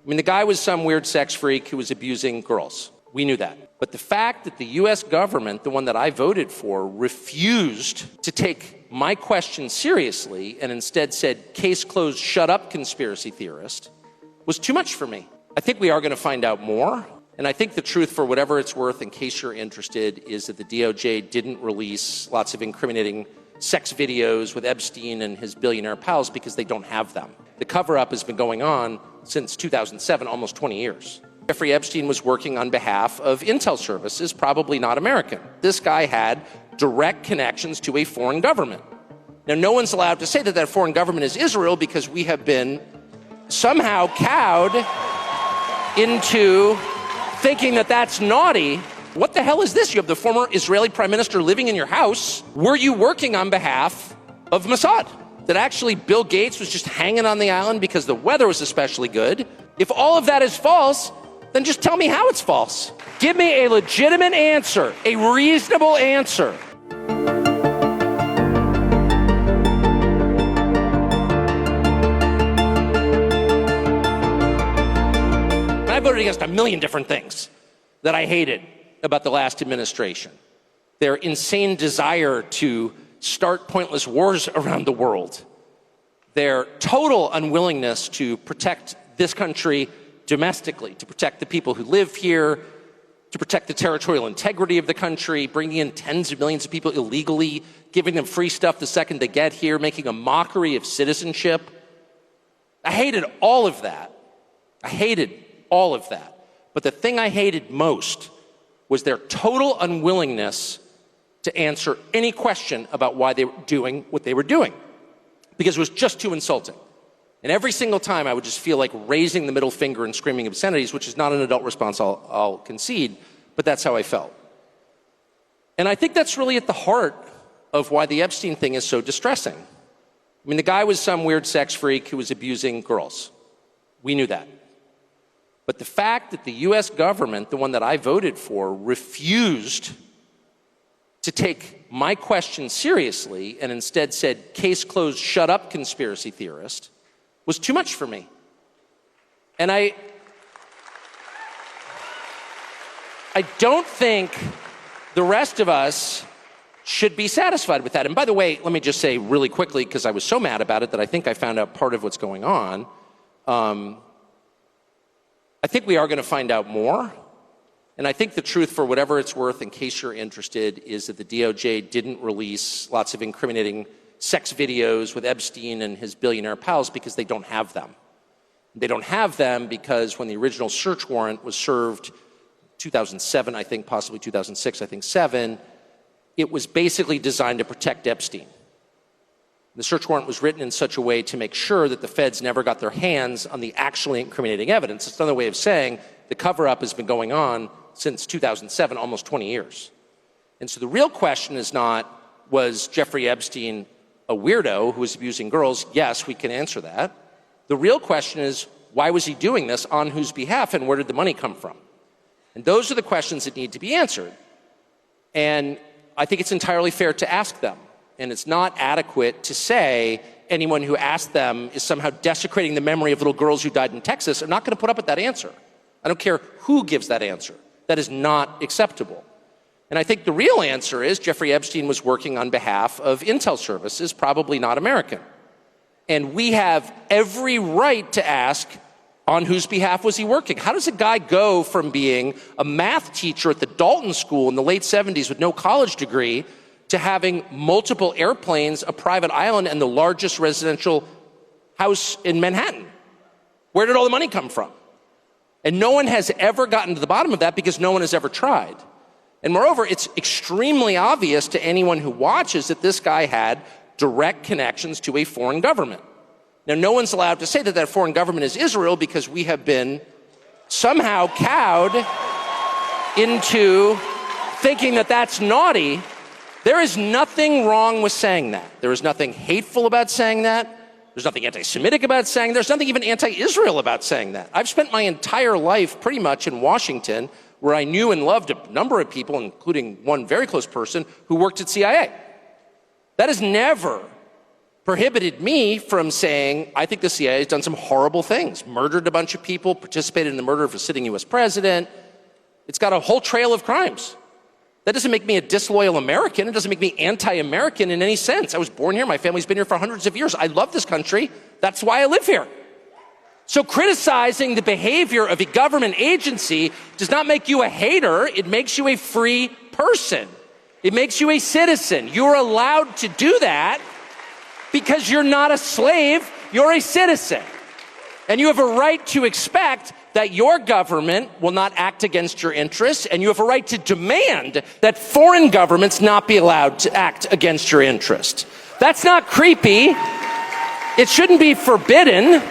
I mean, the guy was some weird sex freak who was abusing girls. We knew that. But the fact that the U.S. government, the one that I voted for, refused to take my question seriously and instead said, case closed, shut up, conspiracy theorist, was too much for me. I think we are going to find out more. And I think the truth, for whatever it's worth, in case you're interested, is that the DOJ didn't release lots of incriminating sex videos with Epstein and his billionaire pals because they don't have them. The cover-up has been going on since 2007, almost 20 years. Jeffrey Epstein was working on behalf of intel services, probably not American. This guy had direct connections to a foreign government. Now, no one's allowed to say that that foreign government is Israel because we have been somehow cowed into thinking that that's naughty. What the hell is this? You have the former Israeli prime minister living in your house. Were you working on behalf of Mossad? That actually Bill Gates was just hanging on the island because the weather was especially good? If all of that is false, then just tell me how it's false. Give me a legitimate answer, a reasonable answer. I voted against a million different things that I hated about the last administration. Their insane desire to start pointless wars around the world. Their total unwillingness to protect this country domestically, to protect the people who live here, to protect the territorial integrity of the country, bringing in tens of millions of people illegally, giving them free stuff the second they get here, making a mockery of citizenship. I hated all of that. I hated all of that. But the thing I hated most was their total unwillingness to answer any question about why they were doing what they were doing, because it was just too insulting. And every single time I would just feel like raising the middle finger and screaming obscenities, which is not an adult response, I'll concede, but that's how I felt. And I think that's really at the heart of why the Epstein thing is so distressing. I mean, the guy was some weird sex freak who was abusing girls. We knew that. But the fact that the U.S. government, the one that I voted for, refused to take my question seriously and instead said, case closed, shut up, conspiracy theorist, was too much for me. And I don't think the rest of us should be satisfied with that. And by the way, let me just say really quickly, because I was so mad about it that I think I found out part of what's going on. I think we are going to find out more. And I think the truth, for whatever it's worth, in case you're interested, is that the DOJ didn't release lots of incriminating sex videos with Epstein and his billionaire pals because they don't have them. They don't have them because when the original search warrant was served 2007, I think, possibly 2006, I think 7, it was basically designed to protect Epstein. The search warrant was written in such a way to make sure that the feds never got their hands on the actually incriminating evidence. It's another way of saying the cover-up has been going on since 2007, almost 20 years. And so the real question is not, was Jeffrey Epstein a weirdo who was abusing girls? Yes, we can answer that. The real question is, why was he doing this, on whose behalf, and where did the money come from? And those are the questions that need to be answered. And I think it's entirely fair to ask them. And it's not adequate to say anyone who asked them is somehow desecrating the memory of little girls who died in Texas. I'm not going to put up with that answer. I don't care who gives that answer. That is not acceptable. And I think the real answer is Jeffrey Epstein was working on behalf of intel services, probably not American. And we have every right to ask, on whose behalf was he working? How does a guy go from being a math teacher at the Dalton School in the late 70s with no college degree to having multiple airplanes, a private island, and the largest residential house in Manhattan? Where did all the money come from? And no one has ever gotten to the bottom of that because no one has ever tried. And moreover, it's extremely obvious to anyone who watches that this guy had direct connections to a foreign government. Now, no one's allowed to say that that foreign government is Israel because we have been somehow cowed into thinking that that's naughty. There is nothing wrong with saying that. There is nothing hateful about saying that. There's nothing anti-Semitic about saying that. There's nothing even anti-Israel about saying that. I've spent my entire life pretty much in Washington, where I knew and loved a number of people, including one very close person who worked at CIA. That has never prohibited me from saying, I think the CIA has done some horrible things, murdered a bunch of people, participated in the murder of a sitting US president. It's got a whole trail of crimes. That doesn't make me a disloyal American. It doesn't make me anti-American in any sense. I was born here. My family's been here for hundreds of years. I love this country. That's why I live here. So criticizing the behavior of a government agency does not make you a hater. It makes you a free person. It makes you a citizen. You're allowed to do that because you're not a slave. You're a citizen. And you have a right to expect that your government will not act against your interests, and you have a right to demand that foreign governments not be allowed to act against your interests. That's not creepy. It shouldn't be forbidden.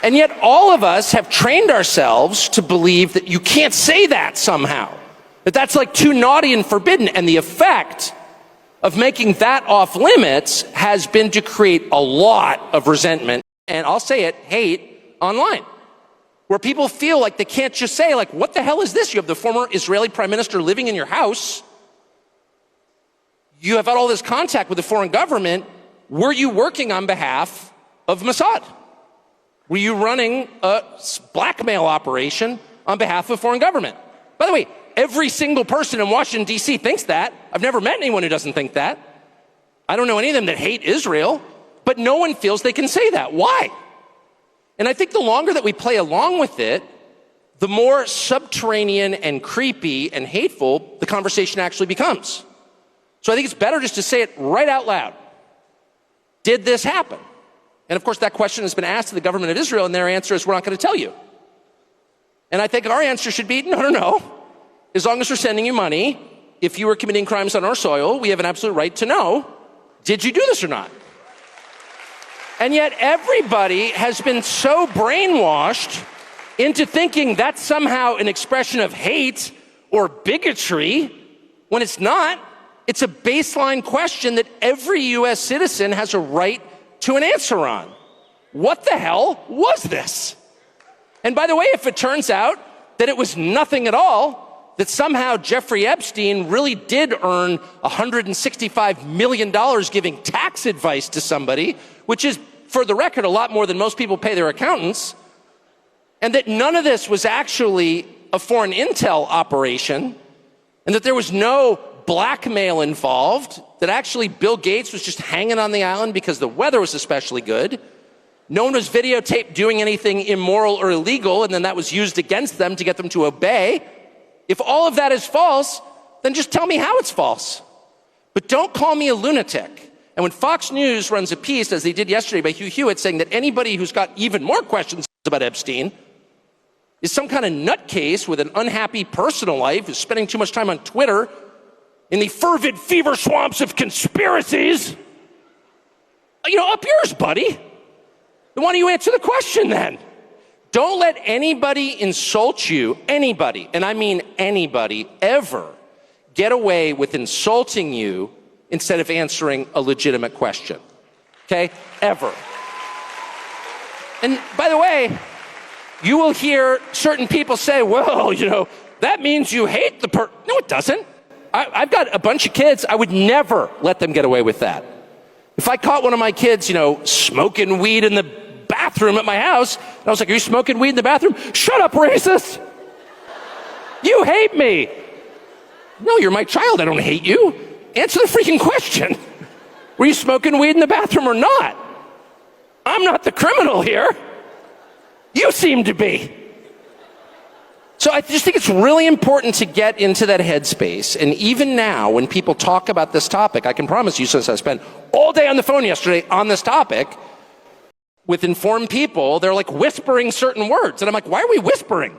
And yet all of us have trained ourselves to believe that you can't say that somehow, that that's like too naughty and forbidden. And the effect of making that off limits has been to create a lot of resentment, and I'll say it, hate online, where people feel like they can't just say, like, what the hell is this? You have the former Israeli prime minister living in your house. You have had all this contact with the foreign government. Were you working on behalf of Mossad? Were you running a blackmail operation on behalf of a foreign government? By the way, every single person in Washington, D.C. thinks that. I've never met anyone who doesn't think that. I don't know any of them that hate Israel, but no one feels they can say that. Why? And I think the longer that we play along with it, the more subterranean and creepy and hateful the conversation actually becomes. So I think it's better just to say it right out loud. Did this happen? And of course, that question has been asked to the government of Israel, and their answer is, we're not going to tell you. And I think our answer should be, no. As long as we're sending you money, if you were committing crimes on our soil, we have an absolute right to know, did you do this or not? And yet everybody has been so brainwashed into thinking that's somehow an expression of hate or bigotry, when it's not. It's a baseline question that every US citizen has a right to an answer on. What the hell was this? And by the way, if it turns out that it was nothing at all, that somehow Jeffrey Epstein really did earn $165 million giving tax advice to somebody, which is, for the record, a lot more than most people pay their accountants, and that none of this was actually a foreign intel operation, and that there was no blackmail involved, that actually Bill Gates was just hanging on the island because the weather was especially good. No one was videotaped doing anything immoral or illegal, and then that was used against them to get them to obey. If all of that is false, then just tell me how it's false. But don't call me a lunatic. And when Fox News runs a piece, as they did yesterday by Hugh Hewitt, saying that anybody who's got even more questions about Epstein is some kind of nutcase with an unhappy personal life, who's spending too much time on Twitter in the fervid fever swamps of conspiracies, up yours, buddy. Why don't you answer the question then? Don't let anybody insult you, anybody, and I mean anybody, ever get away with insulting you instead of answering a legitimate question, okay? Ever. And by the way, you will hear certain people say, well, that means you hate the person. No, it doesn't. I've got a bunch of kids. I would never let them get away with that. If I caught one of my kids, smoking weed in the bathroom at my house, and I was like, are you smoking weed in the bathroom? Shut up, racist. You hate me. No, you're my child. I don't hate you. Answer the freaking question. Were you smoking weed in the bathroom or not? I'm not the criminal here. You seem to be. So I just think it's really important to get into that headspace. And even now, when people talk about this topic, I can promise you, since I spent all day on the phone yesterday on this topic with informed people, they're like whispering certain words. And I'm like, why are we whispering?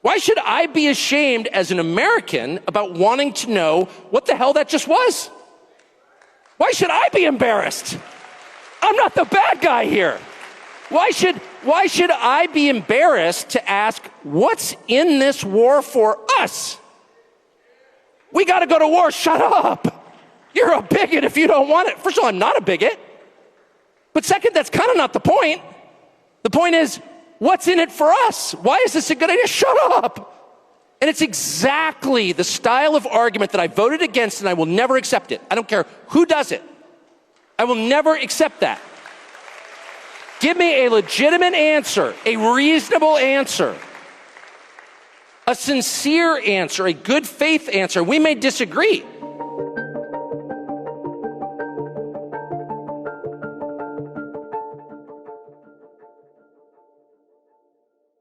Why should I be ashamed as an American about wanting to know what the hell that just was? Why should I be embarrassed? I'm not the bad guy here. Why should I be embarrassed to ask, what's in this war for us? We got to go to war. Shut up. You're a bigot if you don't want it. First of all, I'm not a bigot. But second, that's kind of not the point. The point is, what's in it for us? Why is this a good idea? Shut up. And it's exactly the style of argument that I voted against, and I will never accept it. I don't care who does it. I will never accept that. Give me a legitimate answer, a reasonable answer, a sincere answer, a good faith answer. We may disagree.